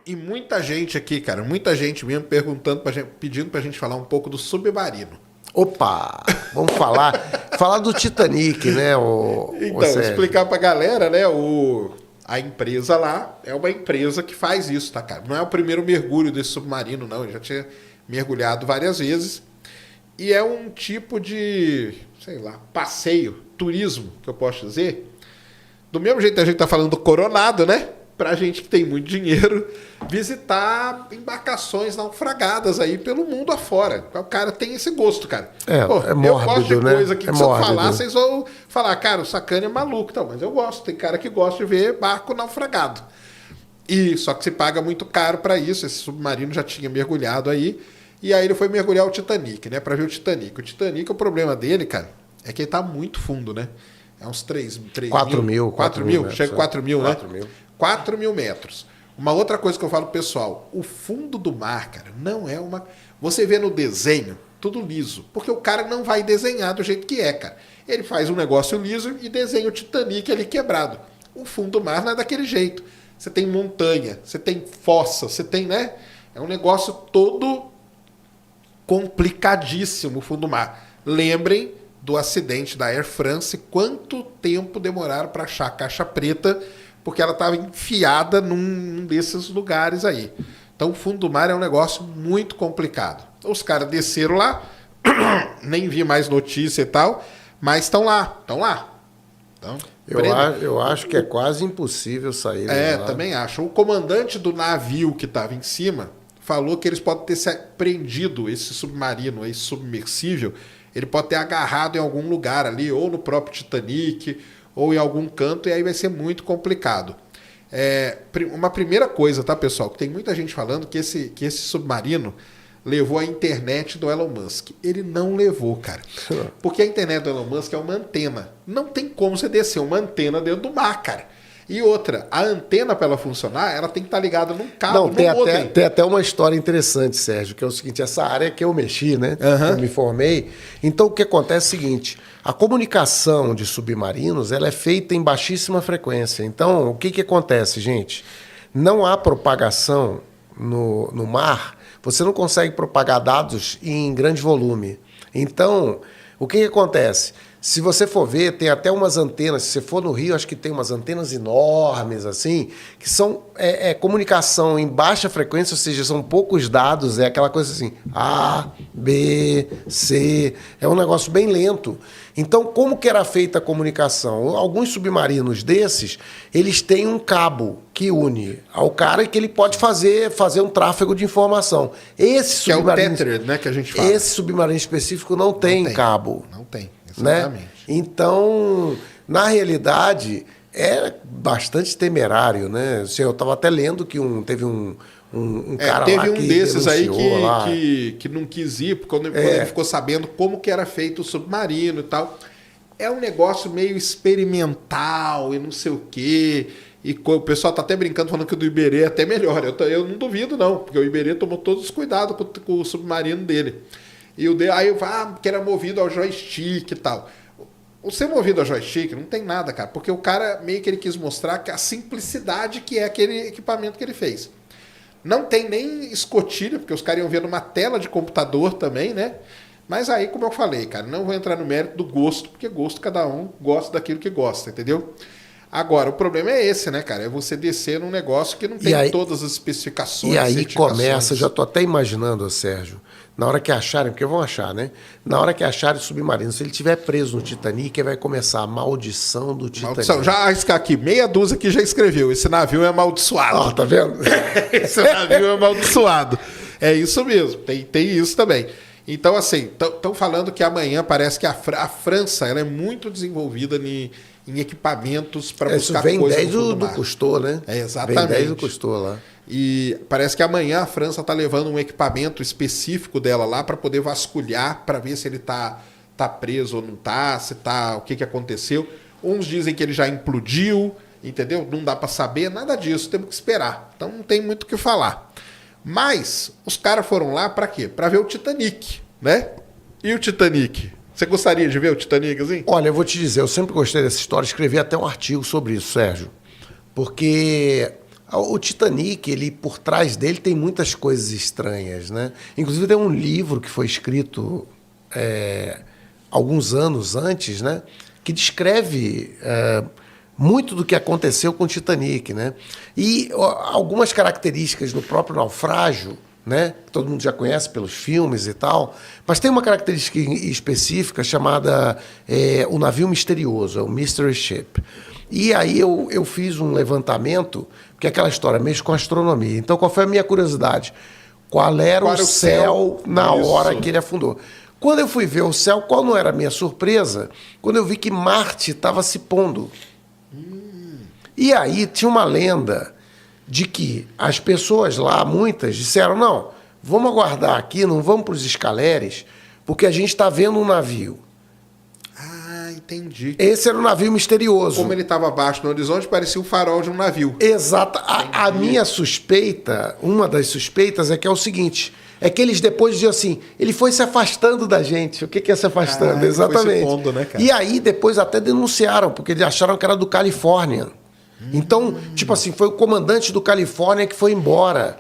E muita gente aqui, cara, muita gente mesmo perguntando, pedindo pra gente falar um pouco do submarino. Opa! Vamos falar do Titanic, né? Então, explicar pra galera, né? A empresa lá é uma empresa que faz isso, tá, cara? Não é o primeiro mergulho desse submarino, não. Ele já tinha mergulhado várias vezes. E é um tipo de, sei lá, passeio, turismo, que eu posso dizer. Do mesmo jeito que a gente tá falando do Coronado, né? Pra gente que tem muito dinheiro, visitar embarcações naufragadas aí pelo mundo afora. O cara tem esse gosto, cara. Pô, é mórbido, eu gosto de coisa que se eu falar, vocês vão falar, cara, o Sacana é maluco, então, mas eu gosto. Tem cara que gosta de ver barco naufragado. E só que se paga muito caro para isso. Esse submarino já tinha mergulhado aí. E aí ele foi mergulhar o Titanic, né? Para ver o Titanic. O Titanic, o problema dele, cara, é que ele tá muito fundo, né? É uns 4 mil. 4 mil? Chega a 4 mil, né? 4 mil. 4 mil metros. Uma outra coisa que eu falo pro pessoal, o fundo do mar, cara, não é uma... Você vê no desenho, tudo liso, porque o cara não vai desenhar do jeito que é, cara. Ele faz um negócio liso e desenha o Titanic ali quebrado. O fundo do mar não é daquele jeito. Você tem montanha, você tem fossa, você tem, né? É um negócio todo complicadíssimo o fundo do mar. Lembrem do acidente da Air France, quanto tempo demoraram para achar a caixa preta, porque ela estava enfiada num desses lugares aí. Então, o fundo do mar é um negócio muito complicado. Os caras desceram lá, nem vi mais notícia e tal, mas estão lá. Então, eu acho que é quase impossível sair. Também acho. O comandante do navio que estava em cima falou que eles podem ter prendido esse submarino, esse submersível, ele pode ter agarrado em algum lugar ali, ou no próprio Titanic, ou em algum canto, e aí vai ser muito complicado. Uma primeira coisa, tá, pessoal? Que tem muita gente falando que esse submarino levou a internet do Elon Musk. Ele não levou, cara. Porque a internet do Elon Musk é uma antena. Não tem como você descer uma antena dentro do mar, cara. E outra, a antena, para ela funcionar, ela tem que estar ligada num cabo. Não, tem até uma história interessante, Sérgio, que é o seguinte, essa área que eu mexi, né? Eu me formei. Então, o que acontece é o seguinte, a comunicação de submarinos, ela é feita em baixíssima frequência. Então, o que acontece, gente? Não há propagação no mar, você não consegue propagar dados em grande volume. Então, o que acontece? Se você for ver, tem até umas antenas, se você for no Rio, acho que tem umas antenas enormes, assim, que são comunicação em baixa frequência, ou seja, são poucos dados, é aquela coisa assim, A, B, C, é um negócio bem lento. Então, como que era feita a comunicação? Alguns submarinos desses, eles têm um cabo que une ao cara e que ele pode fazer um tráfego de informação. Esse submarino, que é o Tethered, né, que a gente fala. Esse submarino específico não tem cabo. Não tem. Né? Então, na realidade, é bastante temerário, né? Eu estava até lendo que teve um cara teve lá um que desses aí lá. que não quis ir, porque quando ele ficou sabendo como que era feito o submarino e tal. É um negócio meio experimental e não sei o quê. E o pessoal tá até brincando, falando que o do Iberê é até melhor. Eu não duvido, não, porque o Iberê tomou todos os cuidados com o submarino dele. Aí eu falo, que era movido ao joystick e tal. O ser movido ao joystick não tem nada, cara, porque o cara meio que ele quis mostrar que a simplicidade que é aquele equipamento que ele fez. Não tem nem escotilha, porque os caras iam ver numa tela de computador também, né? Mas aí, como eu falei, cara, não vou entrar no mérito do gosto, porque gosto cada um gosta daquilo que gosta, entendeu? Agora, o problema é esse, né, cara? É você descer num negócio que não tem todas as especificações. E aí começa, já tô até imaginando, Sérgio, na hora que acharem, porque vão achar, né? Na hora que acharem o submarino, se ele estiver preso no Titanic, vai começar a maldição do Titanic. Maldição. Já arriscar aqui, meia dúzia que já escreveu. Esse navio é amaldiçoado. Ó, tá vendo? Esse navio é amaldiçoado. É isso mesmo, tem isso também. Então, assim, estão falando que amanhã parece que a França ela é muito desenvolvida em equipamentos para buscar coisas. Isso vem desde do Cousteau, né? Exatamente. Vem desde o Cousteau lá. E parece que amanhã a França está levando um equipamento específico dela lá para poder vasculhar, para ver se ele tá preso ou não tá, se tá, o que aconteceu. Uns dizem que ele já implodiu, entendeu? Não dá para saber, nada disso, temos que esperar. Então não tem muito o que falar. Mas os caras foram lá para quê? Para ver o Titanic, né? E o Titanic? Você gostaria de ver o Titanic assim? Olha, eu vou te dizer, eu sempre gostei dessa história, escrevi até um artigo sobre isso, Sérgio. Porque O Titanic, ele, por trás dele, tem muitas coisas estranhas, né? Inclusive, tem um livro que foi escrito alguns anos antes, né? Que descreve muito do que aconteceu com o Titanic, né? E algumas características do próprio naufrágio, né? Que todo mundo já conhece pelos filmes e tal, mas tem uma característica específica chamada o navio misterioso, o Mystery Ship. E aí eu fiz um levantamento, porque aquela história mexe com astronomia. Então, qual foi a minha curiosidade? Qual era o céu na hora que ele afundou? Quando eu fui ver o céu, qual não era a minha surpresa? Quando eu vi que Marte estava se pondo. E aí tinha uma lenda de que as pessoas lá, muitas, disseram, não, vamos aguardar aqui, não vamos para os escaleres, porque a gente está vendo um navio. Entendi. Esse era um navio misterioso. Como ele estava abaixo no horizonte, parecia o farol de um navio. Exato. A minha suspeita, uma das suspeitas, é que é o seguinte, é que eles depois diziam assim, ele foi se afastando da gente. O que é se afastando? Exatamente. Foi se pondo, né, cara? E aí depois até denunciaram, porque eles acharam que era do Califórnia. Então, tipo assim, foi o comandante do Califórnia que foi embora.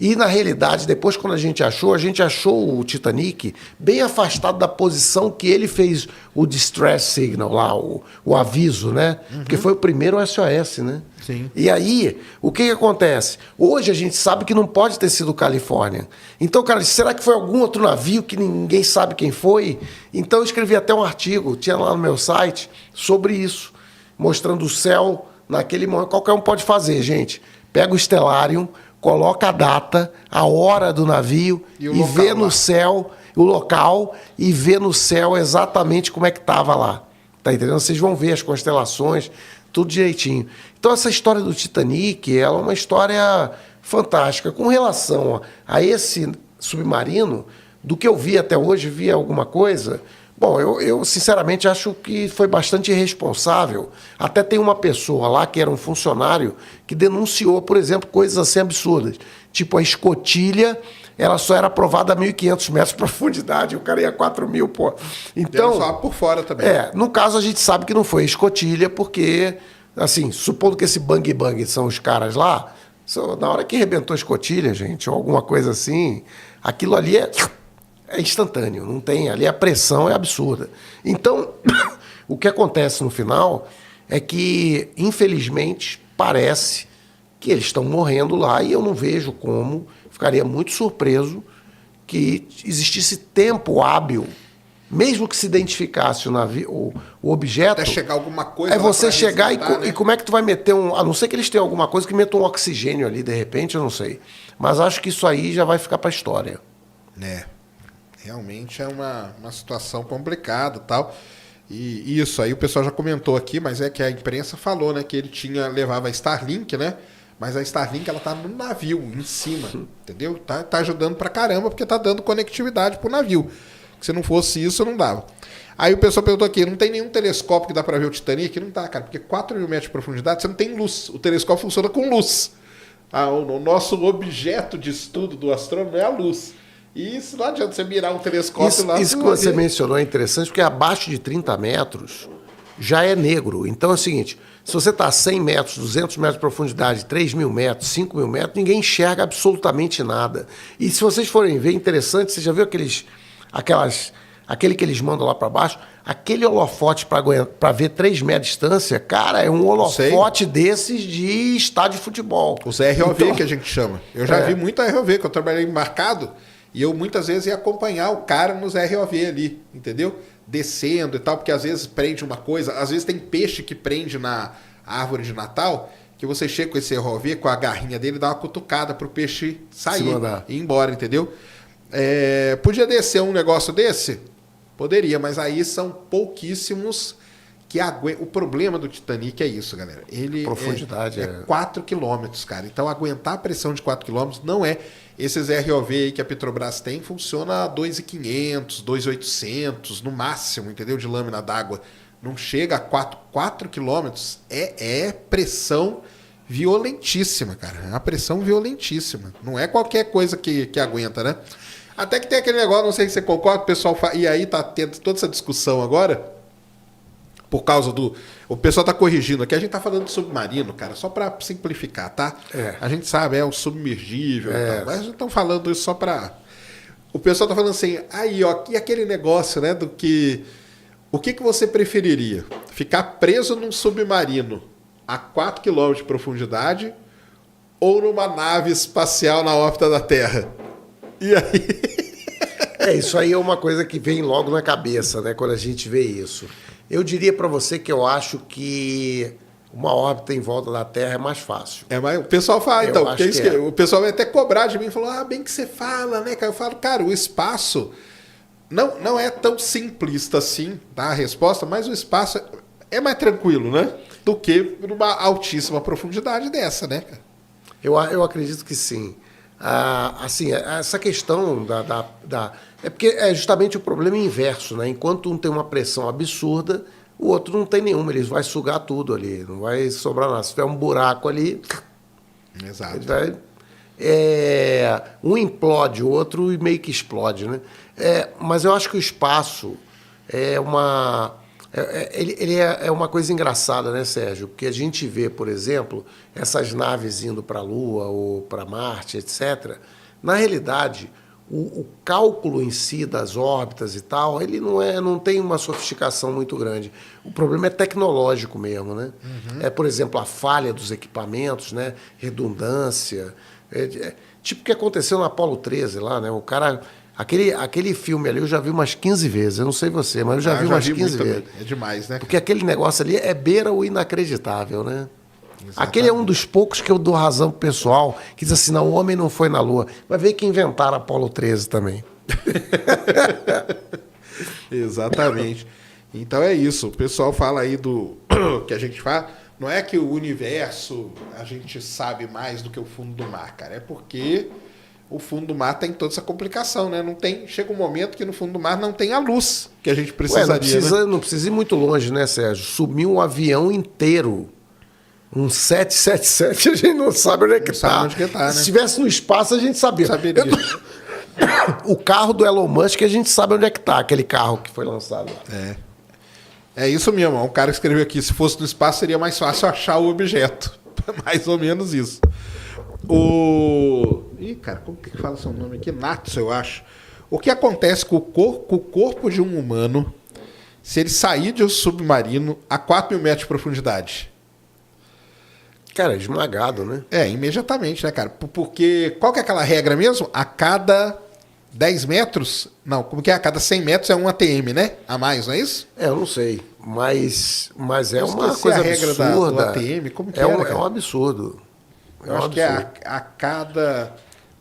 E, na realidade, depois, quando a gente achou o Titanic bem afastado da posição que ele fez o distress signal lá, o aviso, né? Porque foi o primeiro SOS, né? Sim. E aí, o que acontece? Hoje a gente sabe que não pode ter sido Califórnia. Então, cara, será que foi algum outro navio que ninguém sabe quem foi? Então, eu escrevi até um artigo, tinha lá no meu site, sobre isso, mostrando o céu naquele momento. Qualquer um pode fazer, gente. Pega o Stellarium, coloca a data, a hora do navio e vê no céu o local e vê no céu exatamente como é que estava lá. Tá entendendo? Vocês vão ver as constelações, tudo direitinho. Então essa história do Titanic, ela é uma história fantástica. Com relação a esse submarino, do que eu vi até hoje, vi alguma coisa... Bom, eu sinceramente acho que foi bastante irresponsável. Até tem uma pessoa lá, que era um funcionário, que denunciou, por exemplo, coisas assim absurdas. Tipo, a escotilha, ela só era aprovada a 1.500 metros de profundidade, o cara ia a 4.000, pô. Então, só por fora também. No caso a gente sabe que não foi escotilha, porque, assim, supondo que esse bang-bang são os caras lá, na hora que arrebentou a escotilha, gente, ou alguma coisa assim, aquilo ali é instantâneo, não tem, ali a pressão é absurda. Então, o que acontece no final é que, infelizmente, parece que eles estão morrendo lá e eu não vejo como, ficaria muito surpreso que existisse tempo hábil, mesmo que se identificasse o navio, o objeto... Até chegar alguma coisa... É você chegar e como é que tu vai meter um... A não ser que eles tenham alguma coisa que meta um oxigênio ali, de repente, eu não sei. Mas acho que isso aí já vai ficar para a história. Realmente é uma situação complicada e tal. E isso aí o pessoal já comentou aqui, mas é que a imprensa falou, né? Que ele levava a Starlink, né? Mas a Starlink, ela tá no navio, em cima, entendeu? Tá ajudando pra caramba, porque tá dando conectividade pro navio. Se não fosse isso, não dava. Aí o pessoal perguntou aqui, não tem nenhum telescópio que dá pra ver o Titanic? Não dá, cara, porque 4.000 metros de profundidade, você não tem luz. O telescópio funciona com luz. O nosso objeto de estudo do astrônomo é a luz. E isso não adianta você mirar um telescópio lá. Isso que você mencionou é interessante, porque abaixo de 30 metros já é negro. Então é o seguinte, se você está a 100 metros, 200 metros de profundidade, 3.000 metros, 5.000 metros, ninguém enxerga absolutamente nada. E se vocês forem ver, interessante, você já viu aquele que eles mandam lá para baixo? Aquele holofote para ver 3 metros de distância, cara, é um holofote desses de estádio de futebol. Os ROV, então, que a gente chama. Eu já vi muito ROV, que eu trabalhei embarcado, e eu muitas vezes ia acompanhar o cara nos ROV ali, entendeu? Descendo e tal, porque às vezes prende uma coisa, às vezes tem peixe que prende na árvore de Natal, que você chega com esse ROV, com a garrinha dele, dá uma cutucada pro peixe sair e ir embora, entendeu? Podia descer um negócio desse? Poderia, mas aí são pouquíssimos que aguentam. O problema do Titanic é isso, galera. Ele profundidade é 4 quilômetros, cara. Então aguentar a pressão de 4 quilômetros não é... Esses ROV aí que a Petrobras tem funciona a 2.500, 2.800 no máximo, entendeu? De lâmina d'água. Não chega a 4 quilômetros. É pressão violentíssima, cara. É uma pressão violentíssima. Não é qualquer coisa que aguenta, né? Até que tem aquele negócio, não sei se você concorda, o pessoal fala, e aí tá tendo toda essa discussão agora. Por causa do... O pessoal tá corrigindo aqui. A gente tá falando de submarino, cara, só para simplificar, tá? A gente sabe, é o submergível e tal, mas estão falando isso só para... O pessoal tá falando assim, aí, ó, e aquele negócio, né, do que... O que você preferiria? Ficar preso num submarino a 4 km de profundidade ou numa nave espacial na órbita da Terra? E aí? Isso aí é uma coisa que vem logo na cabeça, né, quando a gente vê isso. Eu diria para você que eu acho que uma órbita em volta da Terra é mais fácil. Mas o pessoal fala, então, porque o pessoal vai até cobrar de mim e falou, bem que você fala, né, cara? Eu falo, cara, o espaço não é tão simplista assim, tá, a resposta, mas o espaço é mais tranquilo, né? Do que numa altíssima profundidade dessa, né, cara? Eu acredito que sim. Assim, essa questão é porque é justamente o problema inverso, né? Enquanto um tem uma pressão absurda, o outro não tem nenhuma, ele vai sugar tudo ali, não vai sobrar nada. Se tiver um buraco ali, exato. Ele vai, um implode, o outro meio que explode, né? Mas eu acho que o espaço é uma... Ele é uma coisa engraçada, né, Sérgio? Porque a gente vê, por exemplo, essas naves indo para a Lua ou para Marte, etc. Na realidade, o cálculo em si das órbitas e tal, ele não tem uma sofisticação muito grande. O problema é tecnológico mesmo, né? Por exemplo, a falha dos equipamentos, né? Redundância. Tipo o que aconteceu na Apollo 13 lá, né? O cara... Aquele filme ali eu já vi umas 15 vezes. Eu não sei você, mas eu já vi umas 15 vezes. É demais, né? Porque aquele negócio ali beira o inacreditável, né? Exatamente. Aquele é um dos poucos que eu dou razão pro pessoal, que diz assim, não, o homem não foi na Lua. Mas veio que inventaram a Apollo 13 também. Exatamente. Então é isso. O pessoal fala aí do que a gente fala. Não é que o universo a gente sabe mais do que o fundo do mar, cara. É porque... O fundo do mar tem toda essa complicação, né? Chega um momento que no fundo do mar não tem a luz que a gente precisaria. Não precisa ir muito longe, né, Sérgio? Sumiu um avião inteiro. Um 777, a gente não sabe onde é que está. Né? Se estivesse no espaço, a gente saberia. O carro do Elon Musk, a gente sabe onde é que está, aquele carro que foi lançado lá. É isso mesmo. Um cara escreveu aqui, se fosse no espaço, seria mais fácil achar o objeto. Mais ou menos isso. Ih, cara, como que fala seu nome aqui? Natsu, eu acho. O que acontece com o corpo de um humano se ele sair de um submarino a 4 mil metros de profundidade? Cara, esmagado, né? Imediatamente, né, cara? Porque qual que é aquela regra mesmo? A cada 10 metros... Não, como que é? A cada 100 metros é um ATM, né? A mais, não é isso? Eu não sei. Mas é uma coisa absurda. A regra do ATM, como que é um absurdo. Eu acho que a cada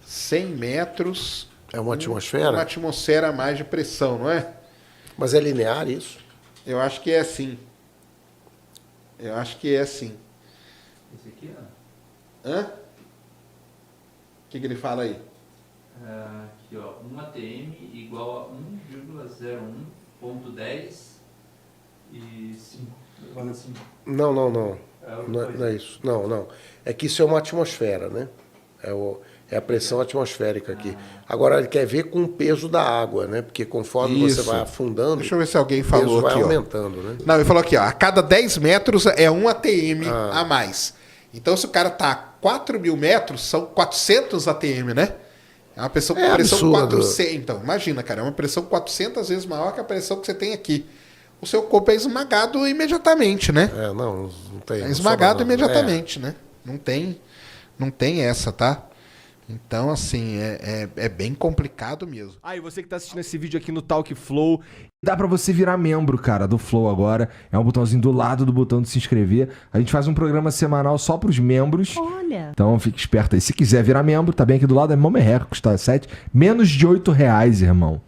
100 metros... É uma atmosfera? Uma atmosfera a mais de pressão, não é? Mas é linear isso? Eu acho que é assim. Esse aqui, ó. Hã? O que ele fala aí? Aqui, ó. 1 ATM igual a 1,01.10 e 5. Não. Não é isso. Não. É que isso é uma atmosfera, né? É a pressão atmosférica aqui. Agora, ele quer ver com o peso da água, né? Porque conforme você vai afundando... Deixa eu ver se alguém falou o peso aqui, vai aumentando, né? Não, ele falou aqui, ó. A cada 10 metros é 1 ATM a mais. Então, se o cara tá a 4 mil metros, são 400 ATM, né? É uma pressão 400. Então, imagina, cara. É uma pressão 400 vezes maior que a pressão que você tem aqui. O seu corpo é esmagado imediatamente, né? Não tem. É esmagado imediatamente, né? Não tem essa, tá? Então, assim, é bem complicado mesmo. E você que tá assistindo esse vídeo aqui no Talk Flow, dá pra você virar membro, cara, do Flow agora. É um botãozinho do lado do botão de se inscrever. A gente faz um programa semanal só pros membros. Olha! Então, fique esperto aí. Se quiser virar membro, tá bem aqui do lado, é mó merreca, custa menos de R$8, irmão.